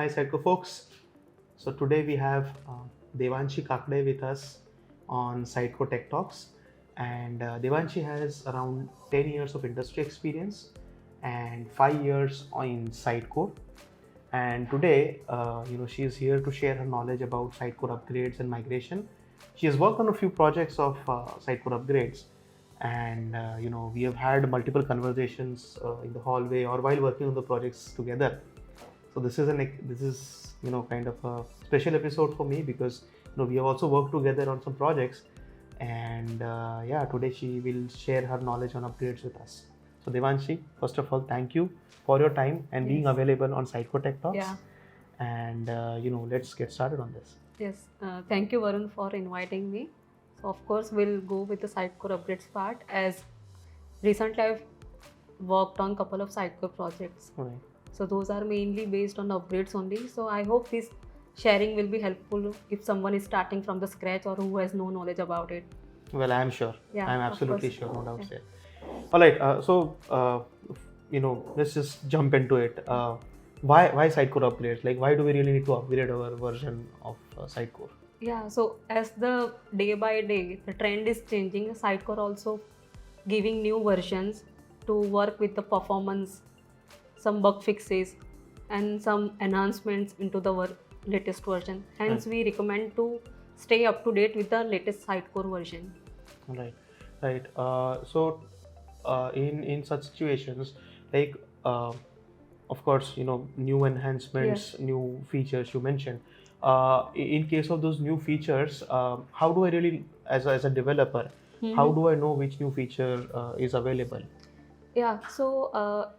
Hi Sitecore folks. So today we have Devanshi Kakade with us on Sitecore TECH Talks, and Devanshi has around 10 years of industry experience and 5 years in Sitecore. And today, she is here to share her knowledge about Sitecore upgrades and migration. She has worked on a few projects of Sitecore upgrades, and we have had multiple conversations in the hallway or while working on the projects together. So this is kind of a special episode for me because we have also worked together on some projects, and today she will share her knowledge on upgrades with us. So Devanshi, first of all, thank you for your time and being available on Sitecore TECH Talks. Yeah. And let's get started on this. Yes. Thank you, Varun, for inviting me. So, of course, we'll go with the Sitecore upgrades part, as recently I've worked on a couple of Sitecore projects. Right. So, those are mainly based on upgrades only. So, I hope this sharing will be helpful if someone is starting from the scratch or who has no knowledge about it. Well, I'm sure. Yeah, I'm of absolutely course. sure, no doubts Yeah. there. All right. Let's just jump into it. Why Sitecore upgrades? Like, why do we really need to upgrade our version of Sitecore? Yeah, so as the day by day the trend is changing, Sitecore also giving new versions to work with the performance, some bug fixes, and some enhancements into the latest version. Hence, we recommend to stay up to date with the latest Sitecore version. Right. In such situations, like of course, new enhancements, new features you mentioned. In case of those new features, how do I really, as a developer, how do I know which new feature is available? Yeah, so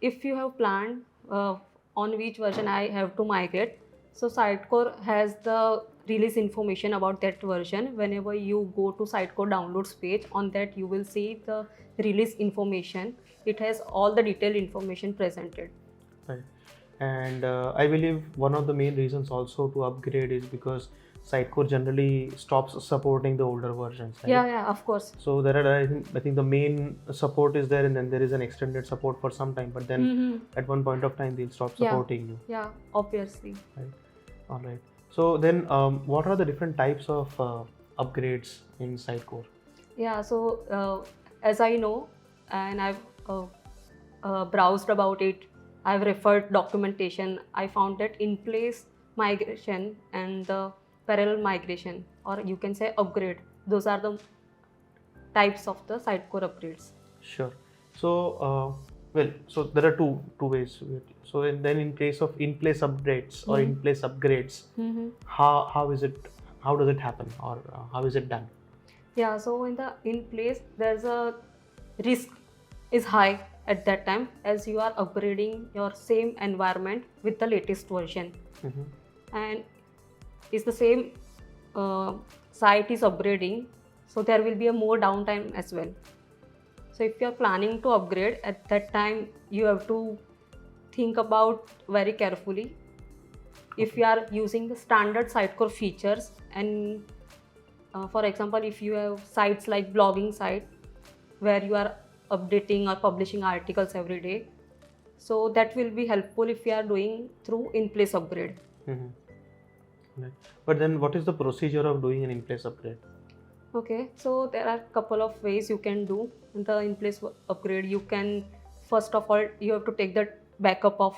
if you have planned on which version I have to migrate, so Sitecore has the release information about that version. Whenever you go to Sitecore downloads page, on that you will see the release information. It has all the detailed information presented. Right. And I believe one of the main reasons also to upgrade is because Sitecore generally stops supporting the older versions, right? Yeah, of course. So there are, I think the main support is there, and then there is an extended support for some time. But then at one point of time, they'll stop supporting you. Yeah, obviously. Right. All right. So then, what are the different types of upgrades in Sitecore? Yeah, so as I know, and I've browsed about it, I've referred documentation. I found that in place migration and the parallel migration, or you can say upgrade, those are the types of the Sitecore upgrades. Sure. So, so there are two ways. So then, in place of in-place updates or in-place upgrades, how is it? How does it happen, or how is it done? Yeah. So in place, there's a risk is high at that time, as you are upgrading your same environment with the latest version, and it's the same site is upgrading, so there will be a more downtime as well. So if you are planning to upgrade at that time, you have to think about very carefully. If you are using the standard Sitecore features, and for example, if you have sites like blogging site where you are updating or publishing articles every day, so that will be helpful if you are doing through in-place upgrade. Right. But then what is the procedure of doing an in-place upgrade? Okay, so there are a couple of ways you can do the in-place upgrade. You can, first of all, you have to take the backup of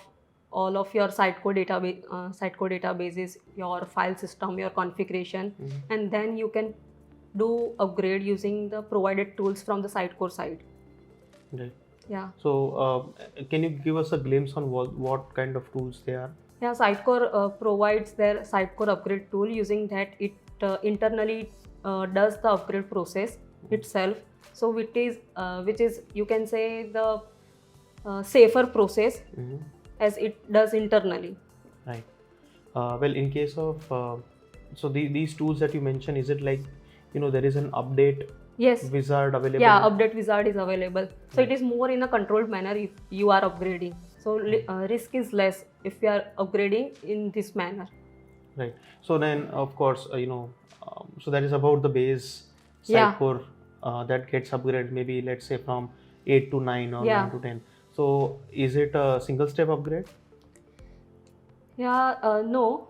all of your Sitecore databases, your file system, your configuration, and then you can do upgrade using the provided tools from the Sitecore side. Right. Yeah. So can you give us a glimpse on what kind of tools they are? Yeah, Sitecore provides their Sitecore upgrade tool. Using that, it internally does the upgrade process itself. So which is you can say the safer process as it does internally. Right. Well, in case of these tools that you mentioned, is it like there is an update wizard available? Yeah, update wizard is available. So it is more in a controlled manner if you are upgrading. So risk is less if you are upgrading in this manner. Right. So then, of course, so that is about the base Sitecore that gets upgraded. Maybe let's say from 8 to 9 or 9 to 10. So is it a single step upgrade? No.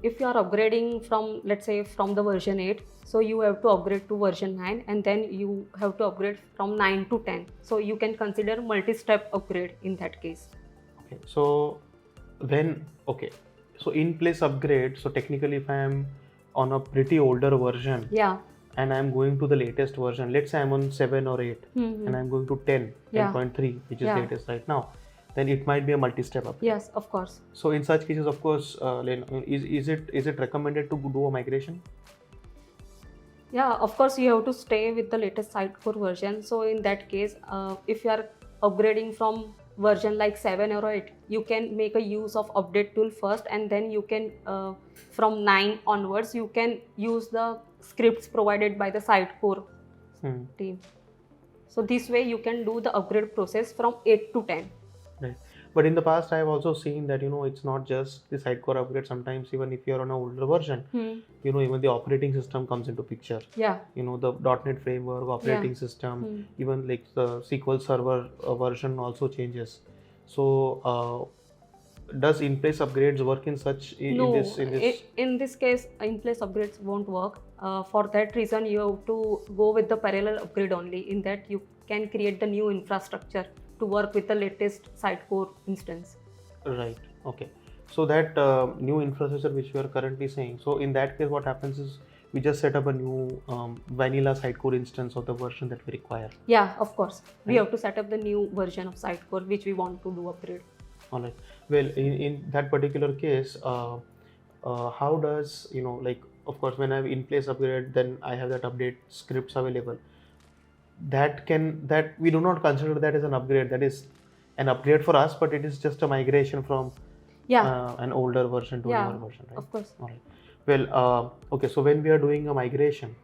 If you are upgrading from, let's say, from the version 8, so you have to upgrade to version 9, and then you have to upgrade from 9 to 10. So you can consider multi-step upgrade in that case. Okay, so okay, so in place upgrade, so technically if I am on a pretty older version, Yeah. and I'm going to the latest version, let's say I'm on 7 or 8, and I'm going to 10, Yeah. 10.3, which is Yeah. latest right now, then it might be a multi-step upgrade. Yes, of course. So in such cases, of course, is it recommended to do a migration? Yeah, of course, you have to stay with the latest Sitecore version. So in that case, if you are upgrading from version like 7 or 8, you can make a use of update tool first, and then you can from 9 onwards you can use the scripts provided by the Sitecore team. So this way you can do the upgrade process from 8 to 10. Right. But in the past, I have also seen that, it's not just the Sitecore upgrade. Sometimes even if you're on an older version, even the operating system comes into picture. Yeah. The .NET framework, operating system, even like the SQL Server version also changes. So, does in-place upgrades work in such No, in this case, in-place upgrades won't work. For that reason, you have to go with the parallel upgrade only. In that, you can create the new infrastructure to work with the latest Sitecore instance. Right. Okay. So that new infrastructure which we are currently saying. So in that case, what happens is we just set up a new vanilla Sitecore instance of the version that we require. Yeah, of course. We have to set up the new version of Sitecore which we want to do upgrade. All right. Well, in that particular case, how does of course when I have in place upgrade, then I have that update scripts available. That we do not consider that as an upgrade. That is an upgrade for us, but it is just a migration from an older version to a newer version, right? Of course. All right. Well, okay. So when we are doing a migration,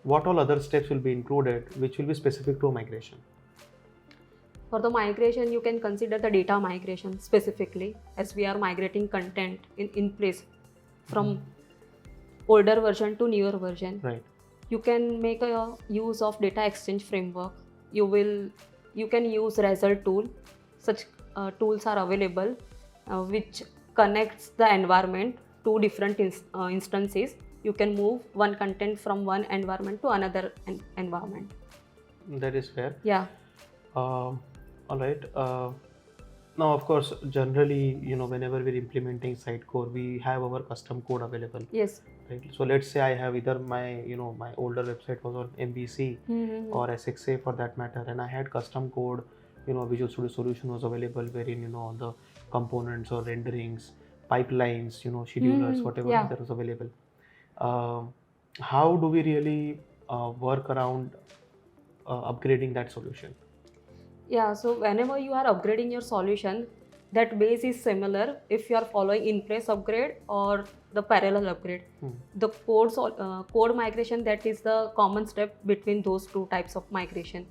what all other steps will be included, which will be specific to a migration? For the migration, you can consider the data migration specifically, as we are migrating content in place from older version to newer version. Right. You can make a use of data exchange framework. You can use result tool. Such tools are available which connects the environment to different instances. You can move one content from one environment to another environment. That is fair. Yeah. All right. Now, of course, generally, whenever we're implementing Sitecore, we have our custom code available. Yes. Right. So let's say I have either my older website was on MVC or SXA for that matter, and I had custom code, Visual Studio Solution was available, wherein all the components or renderings, pipelines, schedulers, whatever that was available. How do we really work around upgrading that solution? Yeah, so whenever you are upgrading your solution, that base is similar if you are following in-place upgrade or the parallel upgrade. The code migration, that is the common step between those two types of migration.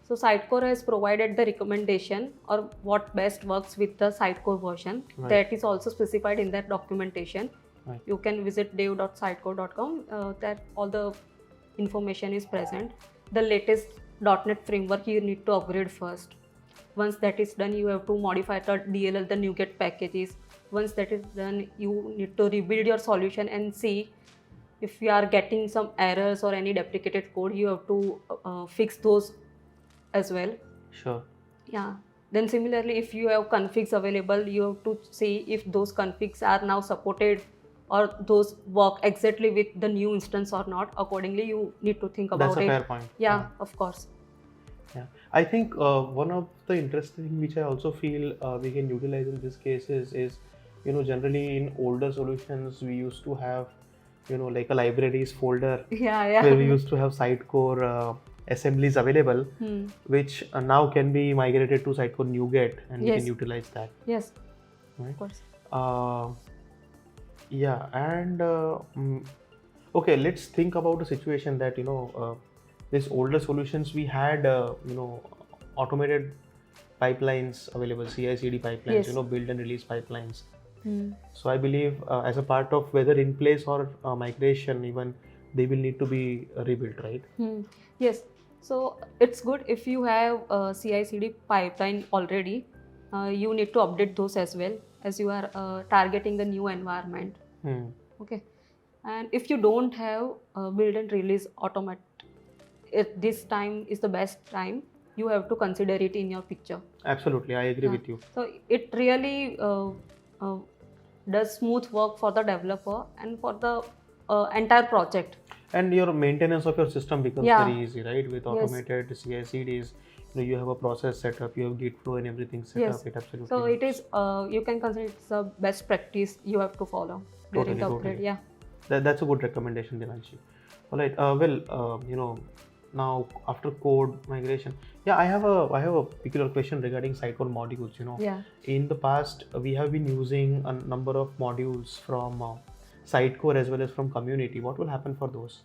So Sitecore has provided the recommendation or what best works with the Sitecore version. Right. That is also specified in that documentation. Right. You can visit dev.sitecore.com. That all the information is present. The latest .NET framework you need to upgrade first. Once that is done, you have to modify the DLL, the NuGet packages. Once that is done, you need to rebuild your solution and see if you are getting some errors or any deprecated code. You have to fix those as well. Sure. Yeah. Then similarly, if you have configs available, you have to see if those configs are now supported or those work exactly with the new instance or not. Accordingly, you need to think about it. That's a fair point. Yeah, of course. Yeah, I think one of the interesting thing which I also feel we can utilize in this case is generally in older solutions we used to have like a libraries folder where we used to have Sitecore assemblies available, which now can be migrated to Sitecore NuGet and we can utilize that. Yes, right? Of course. Yeah, and okay, let's think about a situation that these older solutions we had automated pipelines available, CI/CD pipelines, build and release pipelines. So I believe as a part of whether in place or migration, even they will need to be rebuilt, right? Yes. So it's good if you have a CI/CD pipeline already. You need to update those as well. as you are targeting the new environment. Okay, and if you don't have build and release automatic, if this time is the best time, you have to consider it in your picture. Absolutely, I agree with you. So it really uh, does smooth work for the developer and for the entire project. And your maintenance of your system becomes very easy, right? With automated CI/CDs, you have a process set up, you have Git flow and everything set up. It absolutely. So it is. You can consider it's the best practice you have to follow during the upgrade. Totally. That's a good recommendation, Devanshi. All right. Now after code migration, I have a particular question regarding Sitecore modules. In the past we have been using a number of modules from Sitecore as well as from community. What will happen for those?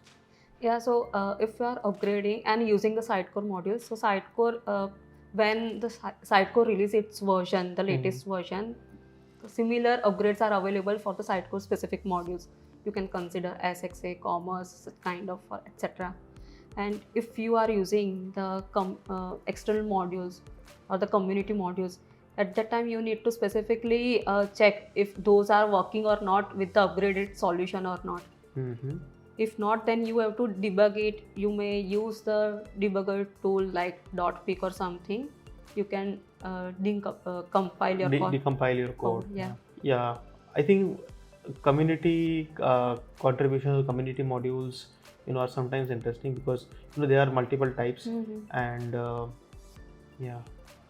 So if you are upgrading and using the Sitecore modules, so Sitecore, when the Sitecore release its version, the latest version, similar upgrades are available for the Sitecore specific modules. You can consider SXA, commerce, kind of, etc. And if you are using the external modules or the community modules, at that time you need to specifically check if those are working or not with the upgraded solution or not. If not, then you have to debug it. You may use the debugger tool like .pick or something. You can compile your code. Decompile your code. I think community contributions, community modules, are sometimes interesting because there are multiple types, and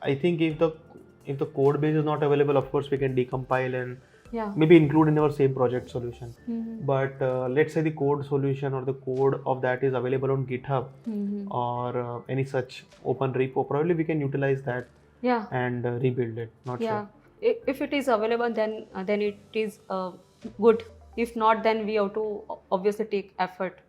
I think if the code base is not available, of course we can decompile and maybe include in our same project solution. But let's say the code solution or the code of that is available on GitHub or any such open repo, probably we can utilize that and rebuild it. Not sure. If it is available, then it is good. If not, then we have to obviously take effort.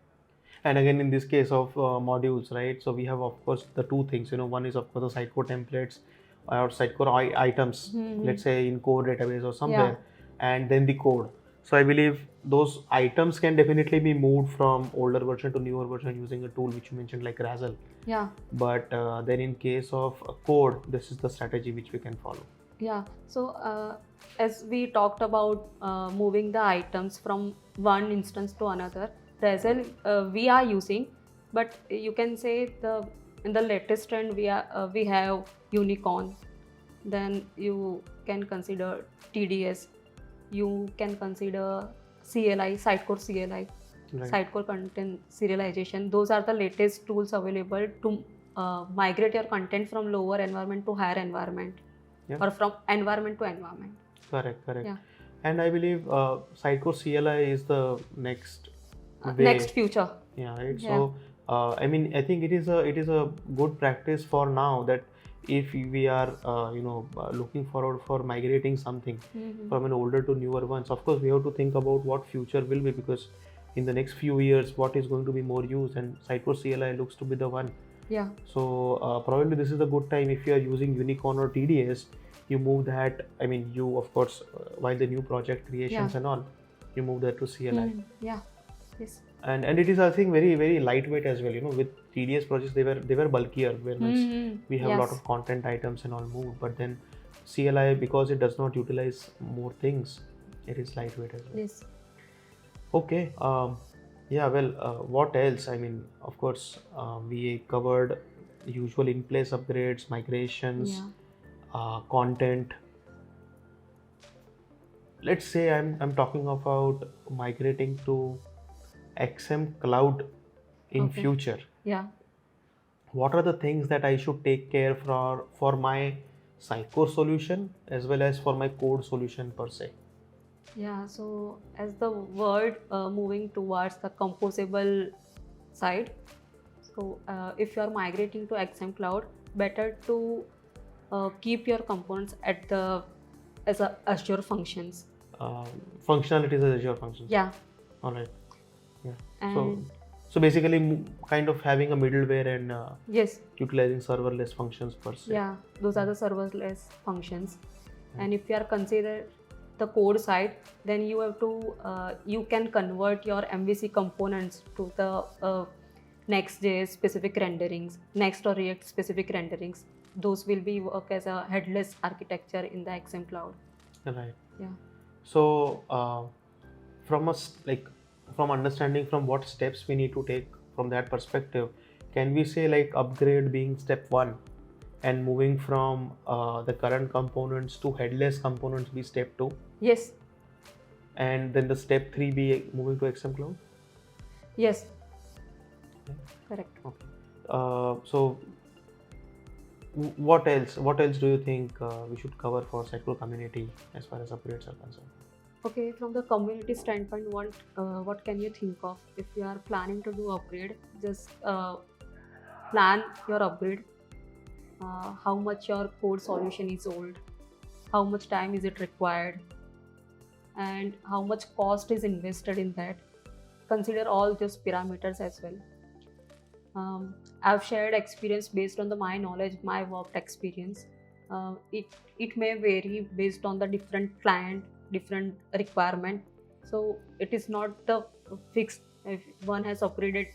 And again, in this case of modules, right? So we have, of course, the two things. One is, of course, the Sitecore templates or Sitecore items, let's say in core database or somewhere, and then the code. So I believe those items can definitely be moved from older version to newer version using a tool which you mentioned like Razzle. But then in case of code, this is the strategy which we can follow. So as we talked about moving the items from one instance to another, Razzle we are using, but you can say in the latest trend we have Unicorn. Then you can consider TDS. You can consider CLI, Sitecore CLI, Sitecore Content Serialization. Those are the latest tools available to migrate your content from lower environment to higher environment, or from environment to environment. Correct. And I believe Sitecore CLI is the next future. So I think it is a good practice for now that if we are looking forward for migrating something from an older to newer ones, of course we have to think about what future will be, because in the next few years what is going to be more used, and Sitecore CLI looks to be the one. So probably this is a good time. If you are using Unicorn or TDS, you move that. You of course while the new project creations and all, you move that to CLI. Yes. And it is, I think, very, very lightweight as well. With TDS projects, they were bulkier, whereas we have a lot of content items and all moved. But then CLI, because it does not utilize more things, it is lightweight as well. Yes. Okay. What else? Of course, we covered usual in-place upgrades, migrations, content. Let's say I'm talking about migrating to XM Cloud in future. What are the things that I should take care for my Sitecore solution as well as for my code solution per se? So as the world moving towards the composable side, so if you are migrating to XM Cloud, better to keep your components as Azure functions. Functionalities as Azure functions. All right. So basically kind of having a middleware and utilizing serverless functions per se. Those are the serverless functions. And if you are considered the code side, then you have to you can convert your MVC components to the Next.js specific renderings, Next or React specific renderings. Those will be work as a headless architecture in the XM Cloud. Right. Yeah. So from from understanding from what steps we need to take from that perspective, can we say like upgrade being step one and moving from the current components to headless components be step two, Yes. and then the step three be moving to XM Cloud? Yes. Okay. Correct. Okay. So what else? What else do you think we should cover for Sitecore community as far as upgrades are concerned? Okay, from the community standpoint, what can you think of if you are planning to do upgrade? Just plan your upgrade. How much your code solution is old, how much time is it required, and how much cost is invested in that. Consider all those parameters as well. I've shared experience based on my knowledge, my work experience. It may vary based on the different client, different requirement. So it is not the fixed. If one has upgraded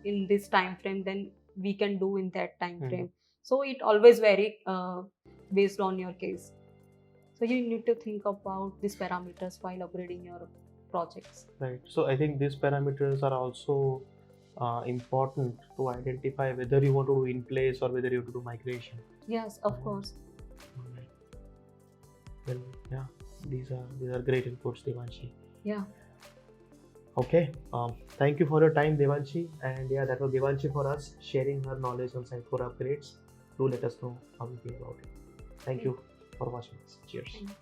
in this time frame, then we can do in that time frame. So it always vary based on your case. So you need to think about these parameters while upgrading your projects. Right. So I think these parameters are also important to identify whether you want to do in place or whether you have to do migration. Yes, of course. Alright. Well, yeah, these are great inputs, Devanshi. Yeah. Okay. Thank you for your time, Devanshi. And yeah, that was Devanshi for us sharing her knowledge on Sitecore upgrades. Do let us know how you feel about it. Thank you for watching us. Cheers. Thanks.